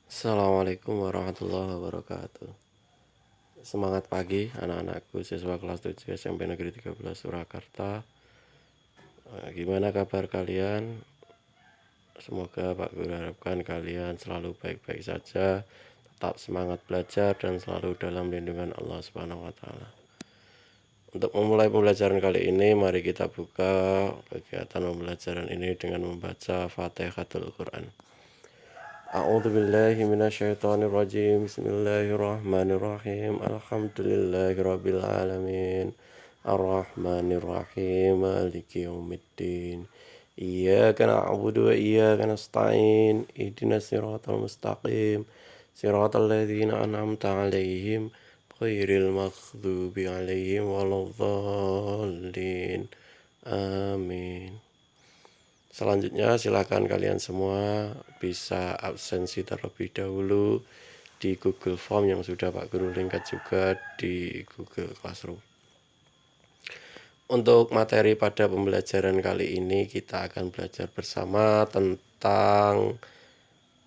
Assalamualaikum warahmatullahi wabarakatuh. Semangat pagi anak-anakku siswa kelas 7 SMP Negeri 13 Surakarta. Gimana kabar kalian? Semoga Pak Guru harapkan kalian selalu baik-baik saja, tetap semangat belajar dan selalu dalam lindungan Allah Subhanahu wa taala. Untuk memulai pembelajaran kali ini, mari kita buka kegiatan pembelajaran ini dengan membaca Fatihatul Quran. A'udzu billahi minasyaitonir rajim. Bismillahirrahmanirrahim. Alhamdulillahirabbil alamin. Arrahmanir rahim. Maliki yaumiddin. Iyyaka na'budu wa iyyaka nasta'in. Ihdinas siratal mustaqim. Siratal ladzina an'amta 'alaihim ghairil maghdubi 'alaihim waladdallin. Amin. Selanjutnya silakan kalian semua bisa absensi terlebih dahulu di Google Form yang sudah Pak Guru lingkat juga di Google Classroom. Untuk materi pada pembelajaran kali ini kita akan belajar bersama tentang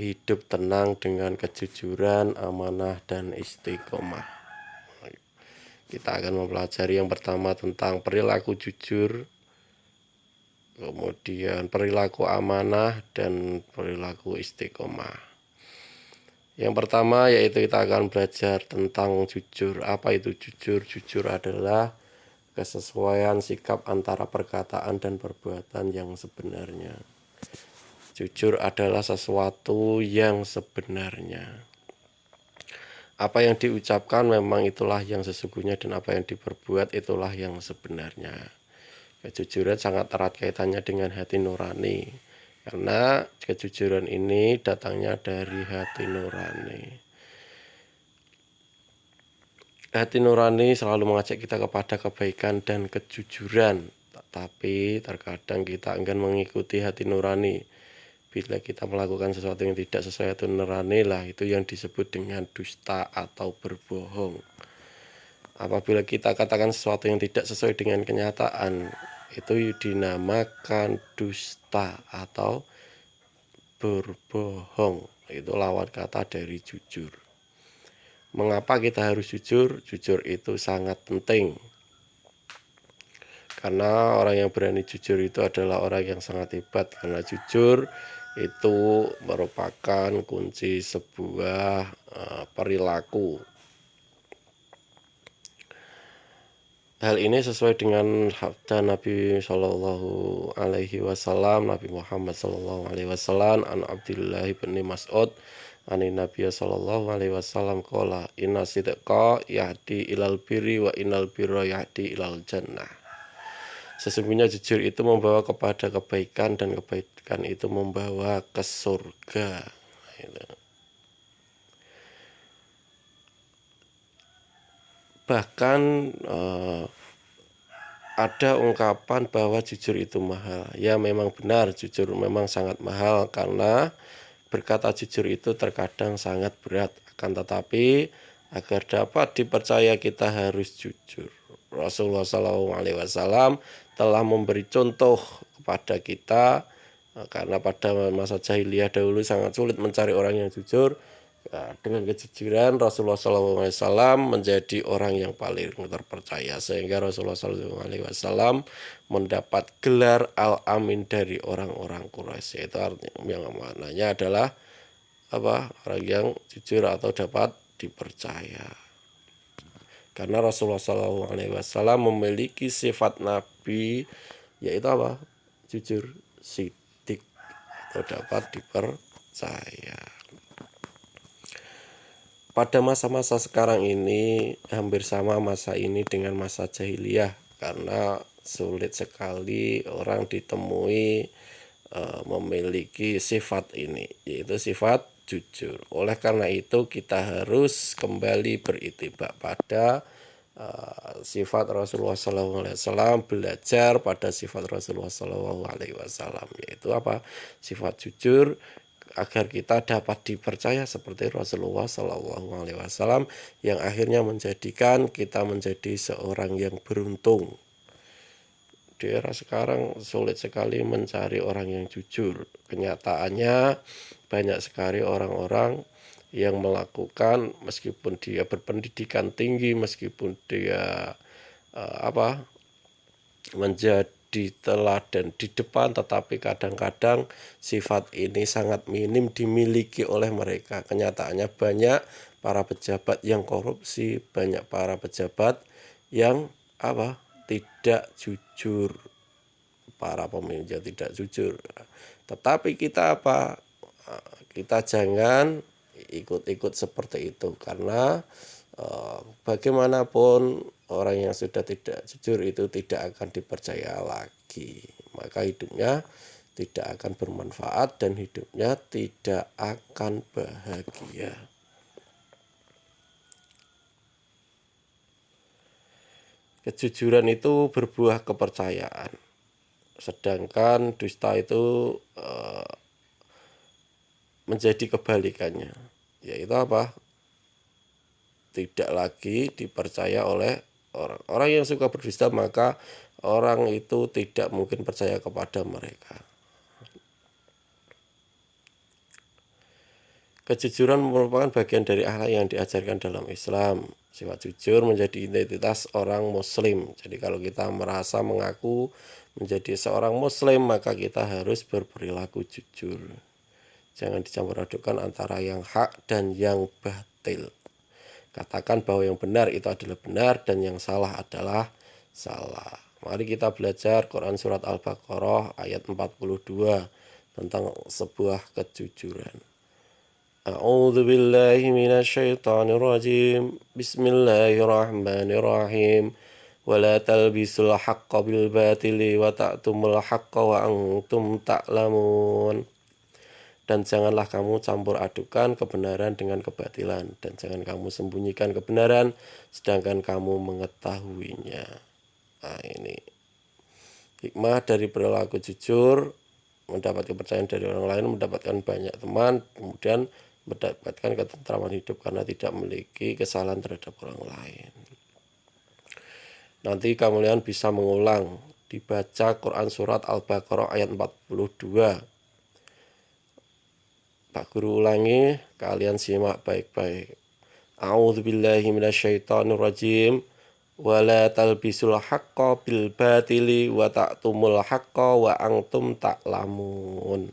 hidup tenang dengan kejujuran, amanah, dan istiqomah. Kita akan mempelajari yang pertama tentang perilaku jujur, kemudian perilaku amanah, dan perilaku istiqomah. Yang pertama yaitu kita akan belajar tentang jujur. Apa itu jujur? Jujur adalah kesesuaian sikap antara perkataan dan perbuatan yang sebenarnya. Jujur adalah sesuatu yang sebenarnya. Apa yang diucapkan memang itulah yang sesungguhnya, dan apa yang diperbuat itulah yang sebenarnya. Kejujuran sangat erat kaitannya dengan hati nurani, karena kejujuran ini datangnya dari hati nurani. Hati nurani selalu mengajak kita kepada kebaikan dan kejujuran, tetapi terkadang kita enggan mengikuti hati nurani. Bila kita melakukan sesuatu yang tidak sesuai hati nurani, lah itu yang disebut dengan dusta atau berbohong. Apabila kita katakan sesuatu yang tidak sesuai dengan kenyataan, itu dinamakan dusta atau berbohong. Itu lawan kata dari jujur. Mengapa kita harus jujur? Jujur itu sangat penting, karena orang yang berani jujur itu adalah orang yang sangat hebat. Karena jujur itu merupakan kunci sebuah perilaku. Hal ini sesuai dengan sabda Nabi Shallallahu Alaihi Wasallam, Nabi Muhammad Shallallahu Alaihi Wasallam, an Abdullah bin Mas'ud, ani Nabi Shallallahu Alaihi Wasallam qala inna sidqa yahdi ilal birri wa innal birra yahdi ilal jannah. Sesungguhnya jujur itu membawa kepada kebaikan, dan kebaikan itu membawa ke surga. Bahkan ada ungkapan bahwa jujur itu mahal. Ya, memang benar, jujur memang sangat mahal, karena berkata jujur itu terkadang sangat berat. Akan tetapi agar dapat dipercaya kita harus jujur. Rasulullah SAW telah memberi contoh kepada kita, karena pada masa jahiliyah dahulu sangat sulit mencari orang yang jujur. Dengan kejujuran Rasulullah SAW menjadi orang yang paling terpercaya, sehingga Rasulullah SAW mendapat gelar Al-Amin dari orang-orang Quraisy. Itu artinya yang maknanya adalah apa? Orang yang jujur atau dapat dipercaya. Karena Rasulullah SAW memiliki sifat Nabi, yaitu apa? Jujur, sidik, atau dapat dipercaya. Pada masa-masa sekarang ini hampir sama masa ini dengan masa jahiliyah, karena sulit sekali orang ditemui memiliki sifat ini, yaitu sifat jujur. Oleh karena itu kita harus kembali beritibak pada sifat Rasulullah SAW, belajar pada sifat Rasulullah SAW, yaitu apa? Sifat jujur, agar kita dapat dipercaya seperti Rasulullah SAW, yang akhirnya menjadikan kita menjadi seorang yang beruntung di era sekarang sulit sekali mencari orang yang jujur. Kenyataannya banyak sekali orang-orang yang melakukan meskipun dia berpendidikan tinggi, meskipun dia menjadi teladan di depan, tetapi kadang-kadang sifat ini sangat minim dimiliki oleh mereka. Kenyataannya banyak para pejabat yang korupsi, banyak para pejabat yang tidak jujur, para pemimpin tidak jujur. Tetapi kita kita jangan ikut-ikut seperti itu, karena bagaimanapun orang yang sudah tidak jujur itu tidak akan dipercaya lagi, maka hidupnya tidak akan bermanfaat dan hidupnya tidak akan bahagia. Kejujuran itu berbuah kepercayaan, sedangkan dusta itu menjadi kebalikannya, yaitu tidak lagi dipercaya oleh orang. Orang yang suka berdusta, maka orang itu tidak mungkin percaya kepada mereka. Kejujuran merupakan bagian dari akhlak yang diajarkan dalam Islam. Sifat jujur menjadi identitas orang muslim. Jadi kalau kita merasa mengaku menjadi seorang muslim, maka kita harus berperilaku jujur. Jangan dicampur adukan antara yang hak dan yang batil. Katakan bahwa yang benar itu adalah benar dan yang salah adalah salah. Mari kita belajar Quran surat Al-Baqarah ayat 42 tentang sebuah kejujuran. A'udzu billahi minasyaitonir rajim. Bismillahirrahmanirrahim. Wala talbisul haqqo bil batili wa ta'tumul haqqo wa antum ta'lamun. Dan janganlah kamu campur adukan kebenaran dengan kebatilan, dan jangan kamu sembunyikan kebenaran sedangkan kamu mengetahuinya. Nah, ini hikmah dari perilaku jujur, mendapat kepercayaan dari orang lain, mendapatkan banyak teman, kemudian mendapatkan ketentraman hidup karena tidak memiliki kesalahan terhadap orang lain. Nanti kalian bisa mengulang, dibaca Quran surat Al-Baqarah ayat 42. Pak Guru ulangi, kalian simak baik-baik. A'udzubillahi minasyaitonirrajim. Wala talbisul haqqo bil batili wa ta'tumul haqqo wa antum ta'lamun.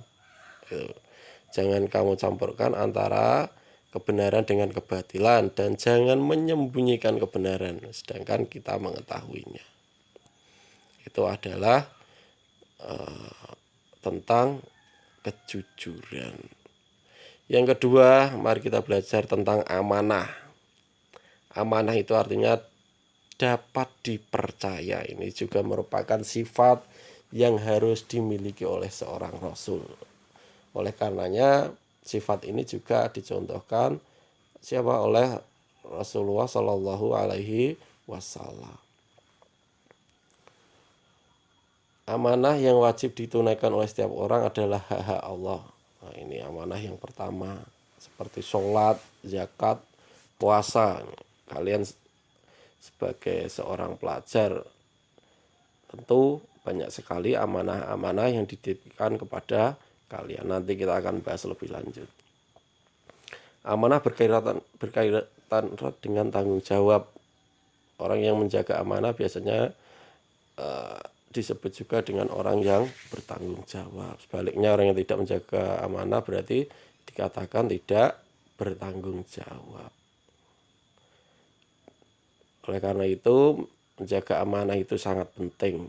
Jangan kamu campurkan antara kebenaran dengan kebatilan, dan jangan menyembunyikan kebenaran sedangkan kita mengetahuinya. Itu adalah tentang kejujuran. Yang kedua, mari kita belajar tentang amanah. Amanah itu artinya dapat dipercaya. Ini juga merupakan sifat yang harus dimiliki oleh seorang rasul. Oleh karenanya sifat ini juga dicontohkan oleh Rasulullah Shallallahu Alaihi Wasallam. Amanah yang wajib ditunaikan oleh setiap orang adalah hak-hak Allah. Nah, ini amanah yang pertama, seperti sholat, zakat, puasa. Kalian sebagai seorang pelajar tentu banyak sekali amanah-amanah yang dititipkan kepada kalian. Nanti kita akan bahas lebih lanjut. Amanah berkaitan dengan tanggung jawab. Orang yang menjaga amanah biasanya disebut juga dengan orang yang bertanggung jawab. Sebaliknya, orang yang tidak menjaga amanah berarti dikatakan tidak bertanggung jawab. Oleh karena itu, menjaga amanah itu sangat penting.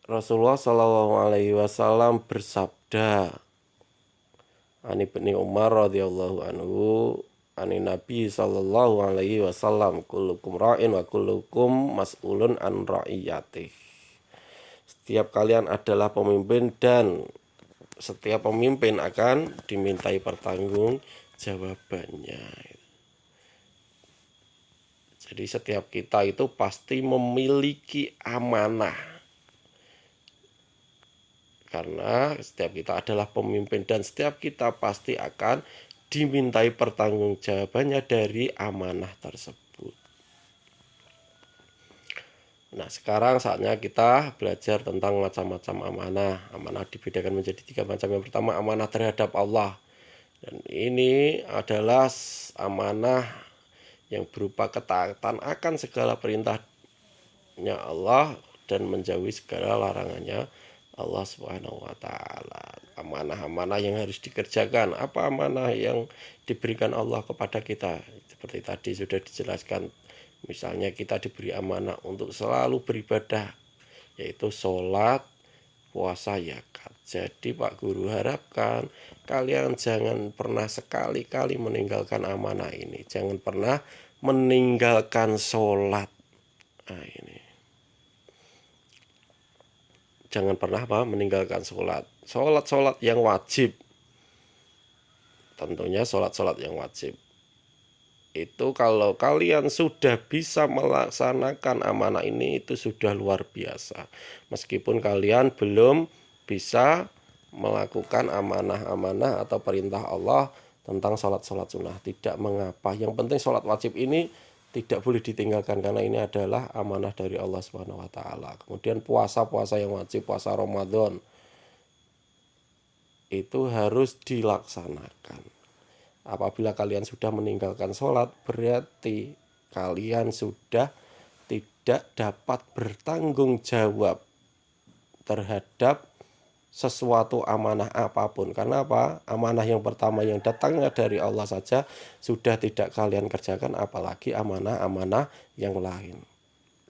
Rasulullah Shallallahu Alaihi Wasallam bersabda, Ani bin Umar radhiyallahu anhu, ani Nabi Shallallahu Alaihi Wasallam, kullukum ra'in wa kullukum mas'ulun an ra'iyatih. Setiap kalian adalah pemimpin dan setiap pemimpin akan dimintai pertanggung jawabannya. Jadi setiap kita itu pasti memiliki amanah. Karena setiap kita adalah pemimpin dan setiap kita pasti akan dimintai pertanggungjawabannya dari amanah tersebut. Nah, sekarang saatnya kita belajar tentang macam-macam amanah. Amanah dibedakan menjadi 3 macam. Yang pertama, amanah terhadap Allah. Dan ini adalah amanah yang berupa ketaatan akan segala perintahnya Allah dan menjauhi segala larangannya Allah Subhanahu wa taala. Amanah-amanah yang harus dikerjakan. Apa amanah yang diberikan Allah kepada kita? Seperti tadi sudah dijelaskan. Misalnya kita diberi amanah untuk selalu beribadah, yaitu sholat, puasa, zakat. Jadi Pak Guru harapkan kalian jangan pernah sekali-kali meninggalkan amanah ini. Jangan pernah meninggalkan sholat. Nah, ini. Jangan pernah meninggalkan sholat. Sholat yang wajib. Tentunya sholat yang wajib. Itu kalau kalian sudah bisa melaksanakan amanah ini, itu sudah luar biasa. Meskipun kalian belum bisa melakukan amanah-amanah atau perintah Allah tentang sholat sunnah, tidak mengapa. Yang penting sholat wajib ini tidak boleh ditinggalkan karena ini adalah amanah dari Allah Subhanahu wa taala. Kemudian puasa yang wajib, puasa Ramadan itu harus dilaksanakan. Apabila kalian sudah meninggalkan sholat, berarti kalian sudah tidak dapat bertanggung jawab terhadap sesuatu amanah apapun. Karena apa? Amanah yang pertama yang datangnya dari Allah saja sudah tidak kalian kerjakan, apalagi amanah-amanah yang lain.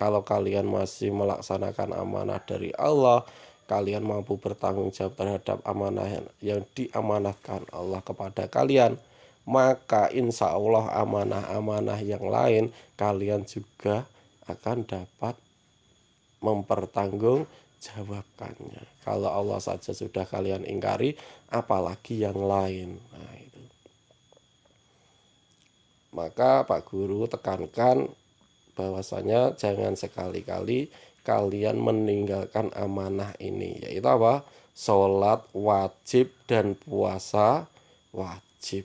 Kalau kalian masih melaksanakan amanah dari Allah, kalian mampu bertanggung jawab terhadap amanah yang diamanahkan Allah kepada kalian, maka insya Allah amanah-amanah yang lain kalian juga akan dapat mempertanggungjawabkannya. Kalau Allah saja sudah kalian ingkari, apalagi yang lain. Nah, itu. Maka Pak Guru tekankan bahwasanya jangan sekali-kali kalian meninggalkan amanah ini, yaitu apa? Sholat wajib dan puasa wajib.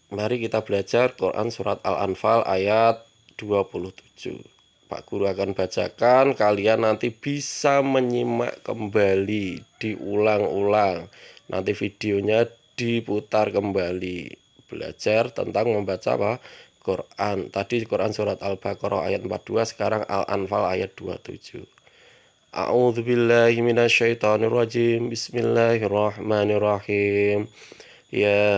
Mari kita belajar Quran surat Al-Anfal ayat 27. Pak Guru akan bacakan, kalian nanti bisa menyimak kembali, diulang-ulang. Nanti videonya diputar kembali. Belajar tentang membaca apa? Quran. Tadi Quran surat Al-Baqarah ayat 42, sekarang Al-Anfal ayat 27. A'udzubillahi minasyaitonirrajim. Bismillahirrahmanirrahim. Ya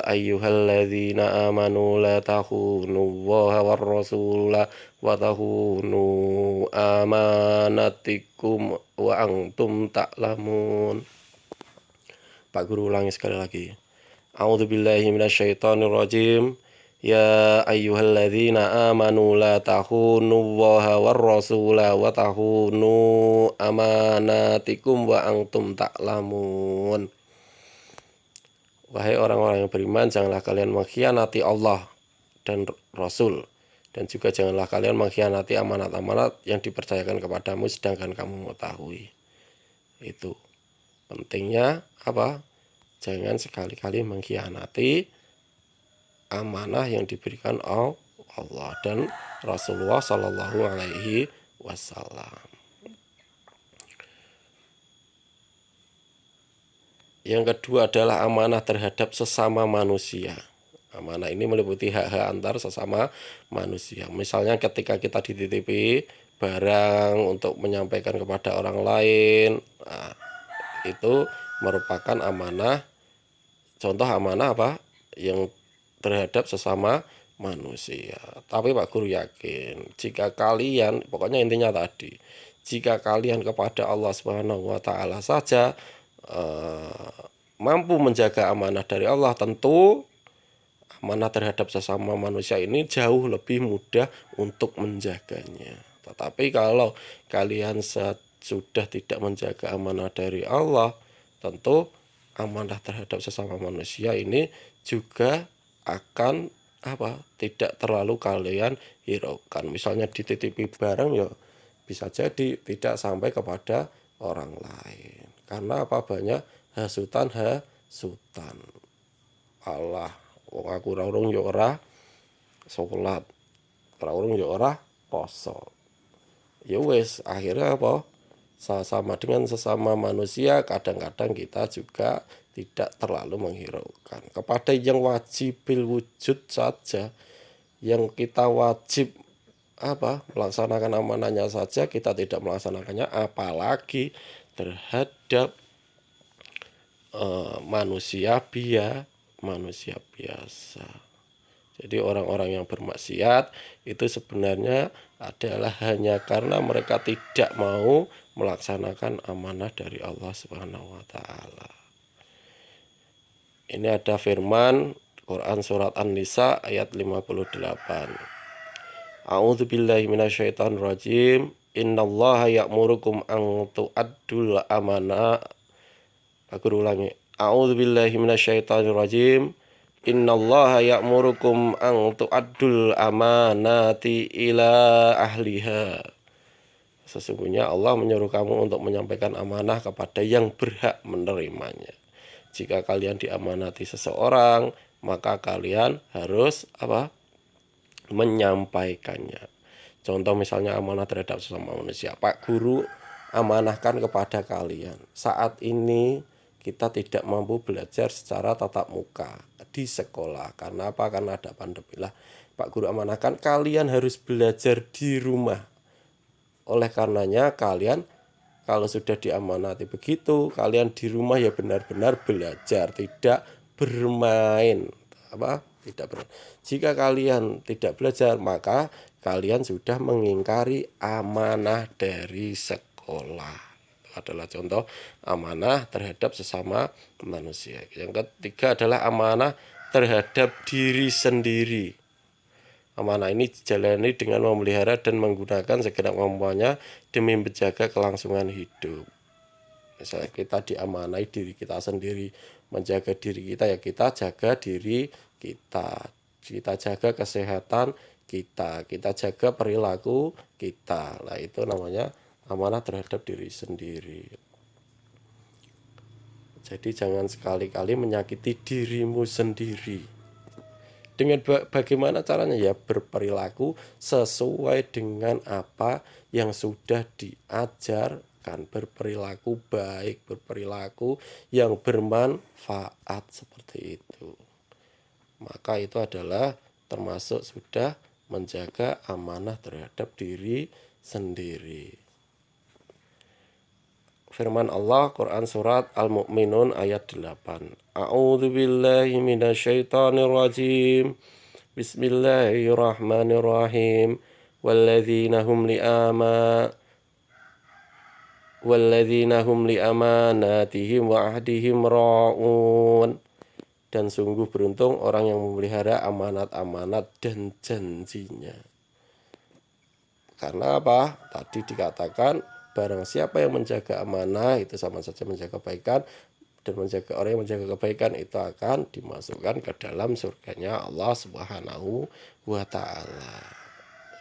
ayyuhalladzina amanu la takhunullaha warrasula wa takhunu amanatikum wa antum ta'lamun. Pak Guru ulangi sekali lagi. A'udzubillahi minasyaitonirrajim. Ya ayyuhalladzina amanu la takhunullaha warrasula wa takhunu amanatikum wa antum ta'lamun. Wahai orang-orang yang beriman, janganlah kalian mengkhianati Allah dan Rasul, dan juga janganlah kalian mengkhianati amanat-amanat yang dipercayakan kepadamu sedangkan kamu mengetahui. Itu pentingnya apa? Jangan sekali-kali mengkhianati amanah yang diberikan Allah dan Rasulullah Shallallahu Alaihi Wasallam. Yang kedua adalah amanah terhadap sesama manusia. Amanah ini meliputi hak-hak antar sesama manusia. Misalnya ketika kita dititipi barang untuk menyampaikan kepada orang lain, nah, itu merupakan amanah. Contoh amanah apa? Yang terhadap sesama manusia. Tapi Pak Guru yakin, jika kalian, pokoknya intinya tadi, jika kalian kepada Allah Subhanahu wa taala saja mampu menjaga amanah dari Allah, tentu amanah terhadap sesama manusia ini jauh lebih mudah untuk menjaganya. Tetapi kalau kalian sudah tidak menjaga amanah dari Allah, tentu amanah terhadap sesama manusia ini juga akan tidak terlalu kalian hiraukan. Misalnya dititipi barang, ya bisa jadi tidak sampai kepada orang lain. Karena apa? Banyak hasutan. Allah, wong aku ora urung ya ora salat, ora urung ya ora poso. Ya wis, akhirnya apa? Sama dengan sesama manusia, kadang-kadang kita juga tidak terlalu menghiraukan kepada yang wajibil wujud saja, yang kita wajib melaksanakan amanahnya saja kita tidak melaksanakannya, apalagi terhadap manusia biasa. Jadi orang-orang yang bermaksiat itu sebenarnya adalah hanya karena mereka tidak mau melaksanakan amanah dari Allah Subhanahu wa taala. Ini ada firman Quran surat An-Nisa ayat 58. A'udzubillahi minasyaitonirrajim. Innallaha ya'murukum an tu'addul amanah. Aku ulangi. A'udzubillahi minasyaitonirrajim. Innallaha ya'murukum an tu'addul amanati ila ahliha. Sesungguhnya Allah menyuruh kamu untuk menyampaikan amanah kepada yang berhak menerimanya. Jika kalian diamanati seseorang, maka kalian harus menyampaikannya. Contoh misalnya amanah terhadap sesama manusia. Pak Guru amanahkan kepada kalian. Saat ini kita tidak mampu belajar secara tatap muka di sekolah. Karena apa? Karena ada pandemi. Lah, Pak Guru amanahkan kalian harus belajar di rumah. Oleh karenanya kalian kalau sudah diamanati begitu, kalian di rumah ya benar-benar belajar, tidak bermain. Jika kalian tidak belajar, maka kalian sudah mengingkari amanah dari sekolah. Adalah contoh amanah terhadap sesama manusia. Yang ketiga adalah amanah terhadap diri sendiri. Amanah ini dijalani dengan memelihara dan menggunakan segenap kemampuannya demi menjaga kelangsungan hidup. Misalnya kita diamanai diri kita sendiri, menjaga diri kita, ya kita jaga diri kita jaga kesehatan kita jaga perilaku kita. Nah, itu namanya amanah terhadap diri sendiri. Jadi jangan sekali-kali menyakiti dirimu sendiri. Dengan bagaimana caranya? Ya berperilaku sesuai dengan apa yang sudah diajarkan. Berperilaku baik, berperilaku yang bermanfaat seperti itu. Maka itu adalah termasuk sudah menjaga amanah terhadap diri sendiri. Firman Allah Quran surat Al-Mu'minun ayat 8. A'udzubillahi minasyaitonirrajim. Bismillahirrahmanirrahim. Walladzina hum li'amanatihim wa ahdihim ra'un. Dan sungguh beruntung orang yang memelihara amanat-amanat dan janjinya. Karena apa? Tadi dikatakan barang siapa yang menjaga amanah itu sama saja menjaga kebaikan, dan menjaga orang yang menjaga kebaikan itu akan dimasukkan ke dalam surganya Allah Subhanahu wa taala.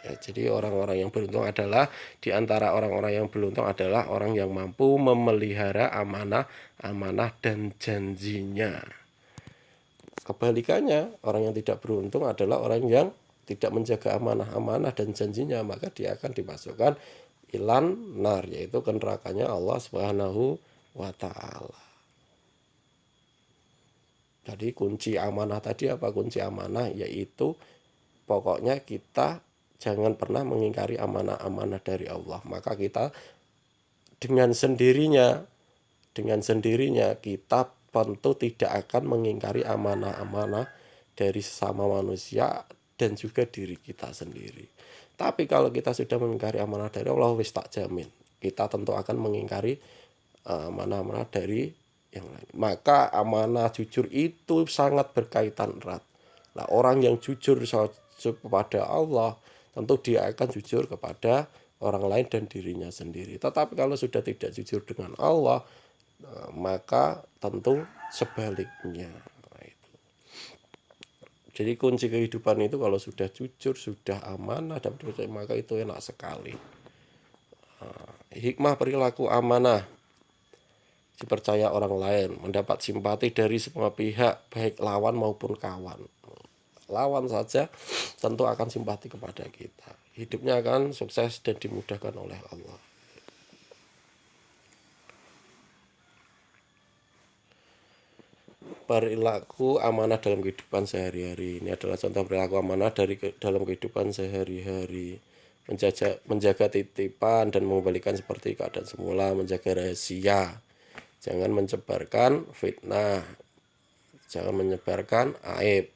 Ya, jadi orang-orang yang beruntung adalah di antara orang-orang yang beruntung adalah orang yang mampu memelihara amanah dan janjinya. Kebalikannya, orang yang tidak beruntung adalah orang yang tidak menjaga amanah dan janjinya, maka dia akan dimasukkan ilan nar, yaitu ke nerakanya Allah Subhanahu wa taala. Jadi kunci amanah tadi apa? Kunci amanah yaitu pokoknya kita jangan pernah mengingkari amanah-amanah dari Allah. Maka kita dengan sendirinya kita tentu tidak akan mengingkari amanah-amanah dari sesama manusia dan juga diri kita sendiri. Tapi kalau kita sudah mengingkari amanah dari Allah, wis tak jamin kita tentu akan mengingkari amanah-amanah dari yang lain. Maka amanah jujur itu sangat berkaitan erat. Nah, orang yang jujur kepada Allah, tentu dia akan jujur kepada orang lain dan dirinya sendiri. Tetapi kalau sudah tidak jujur dengan Allah, maka tentu sebaliknya. Jadi kunci kehidupan itu kalau sudah jujur, sudah amanah dan percaya, maka itu enak sekali. Hikmah perilaku amanah, dipercaya orang lain, mendapat simpati dari semua pihak, baik lawan maupun kawan. Lawan saja tentu akan simpati kepada kita. Hidupnya akan sukses dan dimudahkan oleh Allah. Perilaku amanah dalam kehidupan sehari-hari. Ini adalah contoh perilaku amanah dalam kehidupan sehari-hari. Menjaga titipan dan mengembalikan seperti keadaan semula, menjaga rahasia. Jangan menyebarkan fitnah, jangan menyebarkan aib.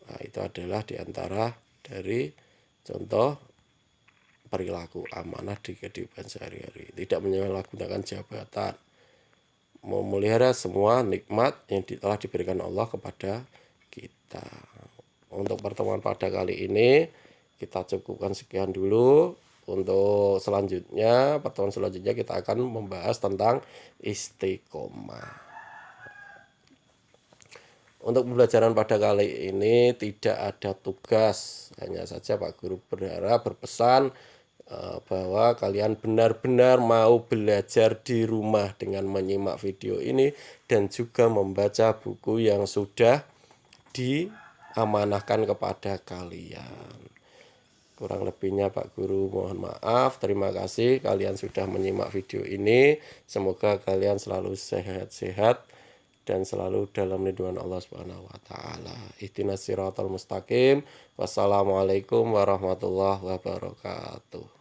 Nah, itu adalah diantara dari contoh perilaku amanah di kehidupan sehari-hari. Tidak menyalahgunakan jabatan, memelihara semua nikmat yang telah diberikan Allah kepada kita. Untuk pertemuan pada kali ini kita cukupkan sekian dulu. Untuk selanjutnya, pertemuan selanjutnya kita akan membahas tentang istiqomah. Untuk pembelajaran pada kali ini tidak ada tugas, hanya saja Pak Guru berpesan bahwa kalian benar-benar mau belajar di rumah dengan menyimak video ini dan juga membaca buku yang sudah diamanahkan kepada kalian. Kurang lebihnya Pak Guru mohon maaf. Terima kasih kalian sudah menyimak video ini. Semoga kalian selalu sehat-sehat dan selalu dalam lindungan Allah Subhanahu wa taala. Ihdinas siratal mustaqim. Wassalamualaikum warahmatullahi wabarakatuh.